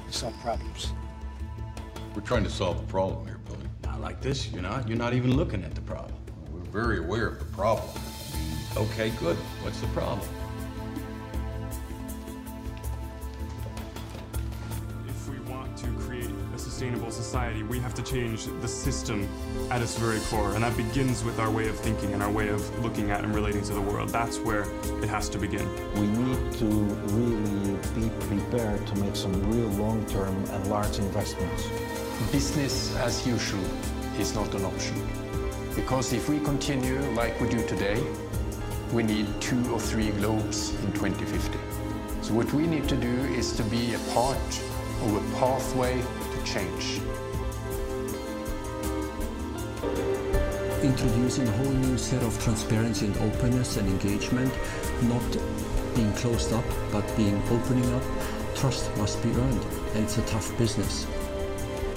to solve problems. We're trying to solve a problem here, Billy. Not like this, you're not. You're not even looking at the problem. We're very aware of the problem. Okay, good. What's the problem? If we want to create a sustainable society, we have to change the system at its very core, and that begins with our way of thinking and our way of looking at and relating to the world. That's where it has to begin. We need to really be prepared to make some real long-term and large investments. Business as usual is not an option, because if we continue like we do today, we need 2 or 3 globes in 2050. So what we need to do is to be a part of a pathway to change. Introducing a whole new set of transparency and openness and engagement, not being closed up, but being opening up. Trust must be earned, and it's a tough business.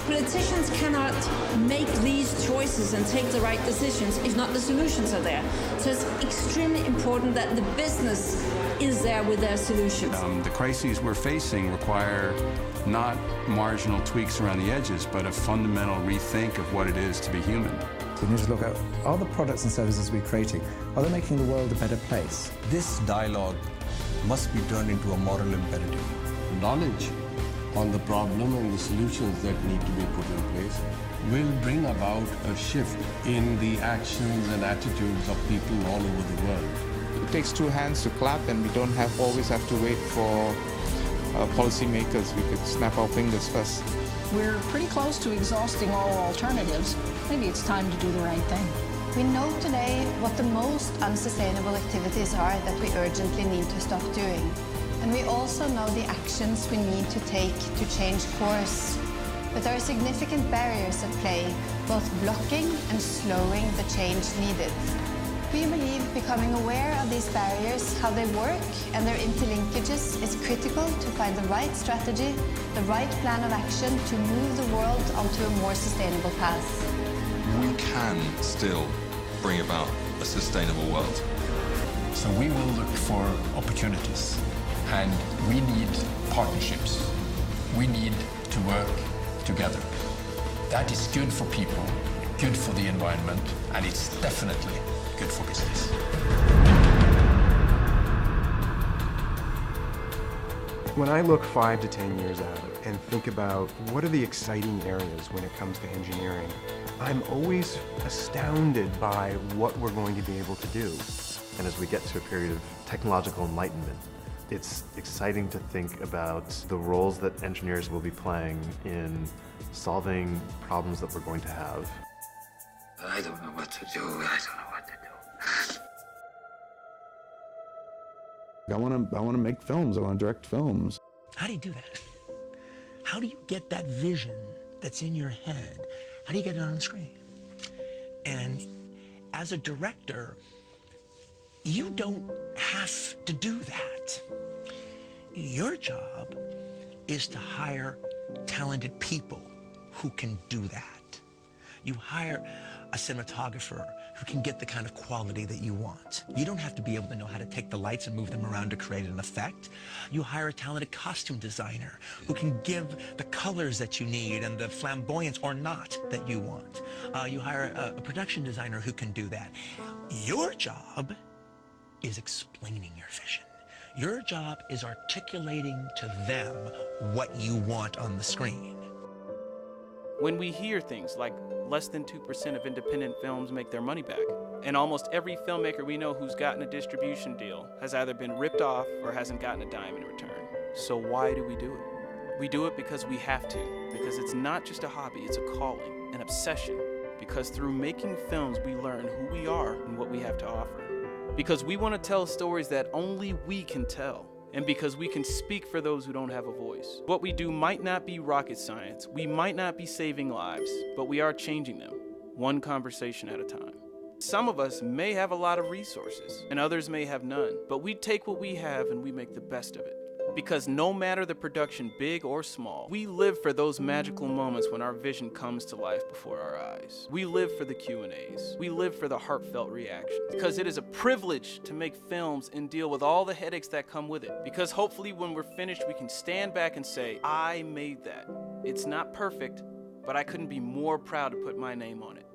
Politicians cannot make these choices and take the right decisions if not the solutions are there. So it's extremely important that the business is there with their solutions. The crises we're facing require not marginal tweaks around the edges, but a fundamental rethink of what it is to be human. We need to look at, are the products and services we're creating, are they making the world a better place? This dialogue must be turned into a moral imperative. Knowledge on the problem and the solutions that need to be put in place will bring about a shift in the actions and attitudes of people all over the world. It takes 2 hands to clap, and we don't always have to wait for policymakers. We could snap our fingers first. We're pretty close to exhausting all alternatives. Maybe it's time to do the right thing. We know today what the most unsustainable activities are that we urgently need to stop doing. And we also know the actions we need to take to change course. But there are significant barriers at play, both blocking and slowing the change needed. We believe becoming aware of these barriers, how they work, and their interlinkages is critical to find the right strategy, the right plan of action to move the world onto a more sustainable path. We can still bring about a sustainable world. So we will look for opportunities, and we need partnerships. We need to work together. That is good for people, good for the environment, and it's definitely good for business. When I look 5 to 10 years out and think about what are the exciting areas when it comes to engineering, I'm always astounded by what we're going to be able to do. And as we get to a period of technological enlightenment, it's exciting to think about the roles that engineers will be playing in solving problems that we're going to have. I don't know what to do. I don't know what to do. I want to make films. I want to direct films. How do you do that? How do you get that vision that's in your head? How do you get it on the screen? And as a director, you don't have to do that. Your job is to hire talented people who can do that. You hire a cinematographer who can get the kind of quality that you want. You don't have to be able to know how to take the lights and move them around to create an effect. You hire a talented costume designer who can give the colors that you need and the flamboyance or not that you want. You hire a production designer who can do that. Your job is explaining your vision. Your job is articulating to them what you want on the screen. When we hear things like less than 2% of independent films make their money back, and almost every filmmaker we know who's gotten a distribution deal has either been ripped off or hasn't gotten a dime in return. So why do we do it? We do it because we have to, because it's not just a hobby, it's a calling, an obsession. Because through making films, we learn who we are and what we have to offer. Because we want to tell stories that only we can tell. And because we can speak for those who don't have a voice. What we do might not be rocket science, we might not be saving lives, but we are changing them, one conversation at a time. Some of us may have a lot of resources, and others may have none, but we take what we have and we make the best of it. Because no matter the production, big or small, we live for those magical moments when our vision comes to life before our eyes. We live for the Q&As. We live for the heartfelt reactions. Because it is a privilege to make films and deal with all the headaches that come with it. Because hopefully when we're finished, we can stand back and say, I made that. It's not perfect, but I couldn't be more proud to put my name on it.